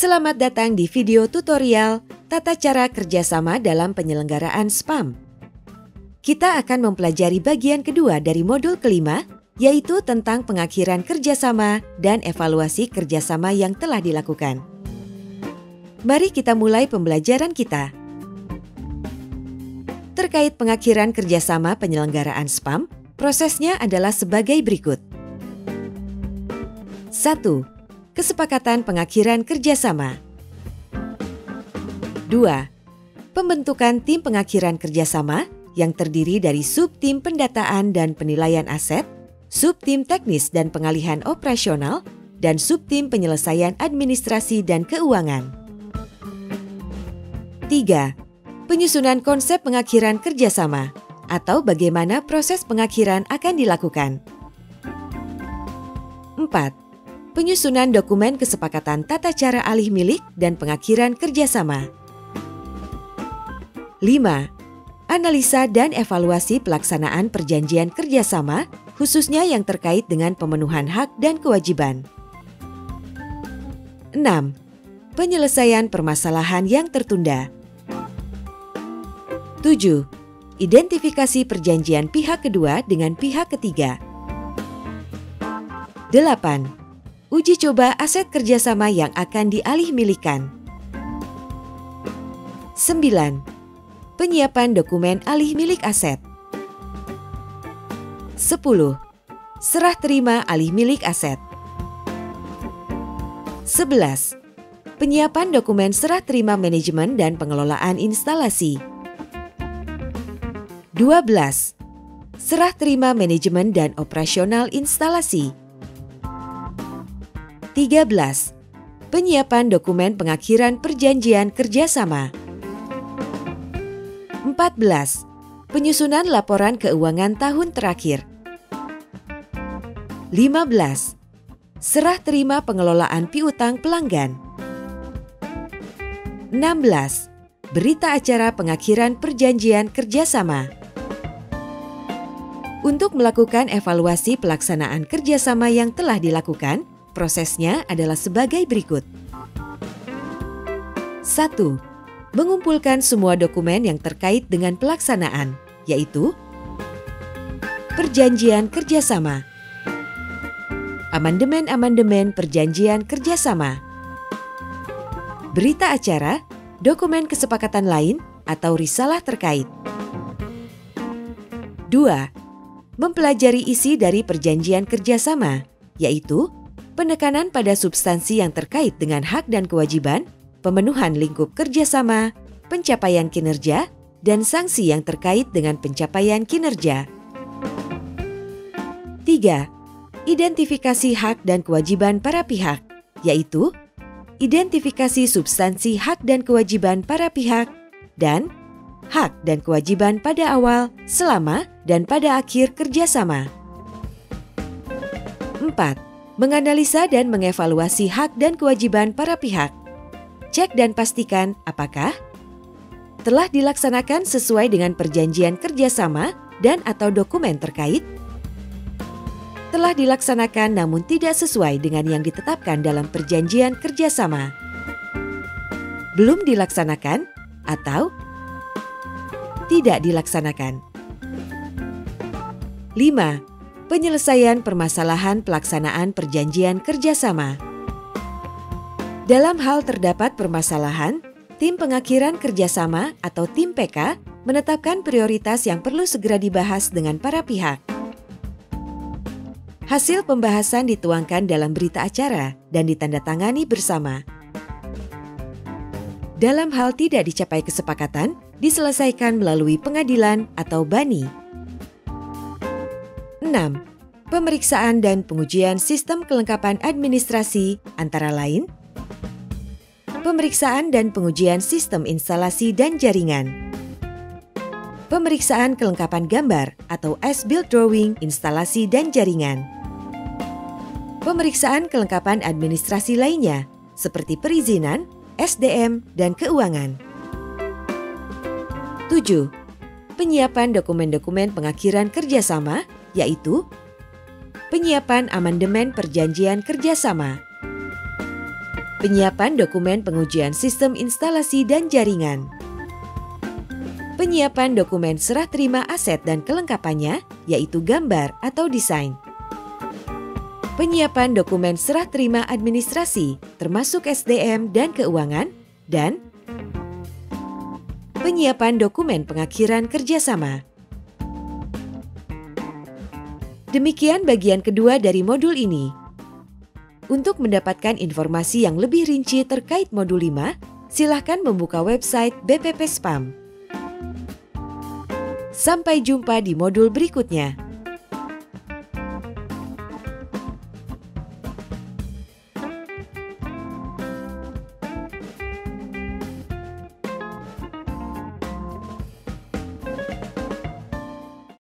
Selamat datang di video tutorial tata cara kerjasama dalam penyelenggaraan SPAM. Kita akan mempelajari bagian kedua dari modul kelima, yaitu tentang pengakhiran kerjasama dan evaluasi kerjasama yang telah dilakukan. Mari kita mulai pembelajaran kita. Terkait pengakhiran kerjasama penyelenggaraan SPAM, prosesnya adalah sebagai berikut. 1. Kesepakatan pengakhiran kerjasama. 2. Pembentukan tim pengakhiran kerjasama yang terdiri dari subtim pendataan dan penilaian aset, subtim teknis dan pengalihan operasional, dan subtim penyelesaian administrasi dan keuangan. 3. Penyusunan konsep pengakhiran kerjasama atau bagaimana proses pengakhiran akan dilakukan. 4. Penyusunan dokumen kesepakatan tata cara alih milik dan pengakhiran kerjasama. 5. Analisa dan evaluasi pelaksanaan perjanjian kerjasama, khususnya yang terkait dengan pemenuhan hak dan kewajiban. 6. Penyelesaian permasalahan yang tertunda. 7. Identifikasi perjanjian pihak kedua dengan pihak ketiga. 8. Uji coba aset kerjasama yang akan dialihmilikan. 9. Penyiapan dokumen alih milik aset. 10. Serah terima alih milik aset. 11. Penyiapan dokumen serah terima manajemen dan pengelolaan instalasi. 12. Serah terima manajemen dan operasional instalasi. 13. Penyiapan dokumen pengakhiran perjanjian kerjasama. 14. Penyusunan laporan keuangan tahun terakhir. 15. Serah terima pengelolaan piutang pelanggan. 16. Berita acara pengakhiran perjanjian kerjasama. Untuk melakukan evaluasi pelaksanaan kerjasama yang telah dilakukan, prosesnya adalah sebagai berikut. 1. Mengumpulkan semua dokumen yang terkait dengan pelaksanaan, yaitu perjanjian kerjasama, amandemen-amandemen perjanjian kerjasama, berita acara, dokumen kesepakatan lain, atau risalah terkait. 2. Mempelajari isi dari perjanjian kerjasama, yaitu penekanan pada substansi yang terkait dengan hak dan kewajiban, pemenuhan lingkup kerjasama, pencapaian kinerja, dan sanksi yang terkait dengan pencapaian kinerja. 3. Identifikasi hak dan kewajiban para pihak, yaitu identifikasi substansi hak dan kewajiban para pihak, dan hak dan kewajiban pada awal, selama, dan pada akhir kerjasama. 4. Menganalisa dan mengevaluasi hak dan kewajiban para pihak. Cek dan pastikan apakah telah dilaksanakan sesuai dengan perjanjian kerjasama dan atau dokumen terkait, telah dilaksanakan namun tidak sesuai dengan yang ditetapkan dalam perjanjian kerjasama, belum dilaksanakan, atau tidak dilaksanakan. 5. Penyelesaian permasalahan pelaksanaan perjanjian kerjasama. Dalam hal terdapat permasalahan, tim pengakhiran kerjasama atau tim PK menetapkan prioritas yang perlu segera dibahas dengan para pihak. Hasil pembahasan dituangkan dalam berita acara dan ditandatangani bersama. Dalam hal tidak dicapai kesepakatan, diselesaikan melalui pengadilan atau bani. 6. Pemeriksaan dan pengujian sistem kelengkapan administrasi antara lain pemeriksaan dan pengujian sistem instalasi dan jaringan, pemeriksaan kelengkapan gambar atau as-built drawing instalasi dan jaringan, pemeriksaan kelengkapan administrasi lainnya seperti perizinan, SDM, dan keuangan. 7. Penyiapan dokumen-dokumen pengakhiran kerjasama, yaitu penyiapan amandemen perjanjian kerjasama, Penyiapan dokumen pengujian sistem instalasi dan jaringan. Penyiapan dokumen serah terima aset dan kelengkapannya, yaitu gambar atau desain. Penyiapan dokumen serah terima administrasi, termasuk SDM dan keuangan, dan penyiapan dokumen pengakhiran kerjasama. Demikian bagian kedua dari modul ini. Untuk mendapatkan informasi yang lebih rinci terkait modul 5, silakan membuka website BPP Spam. Sampai jumpa di modul berikutnya.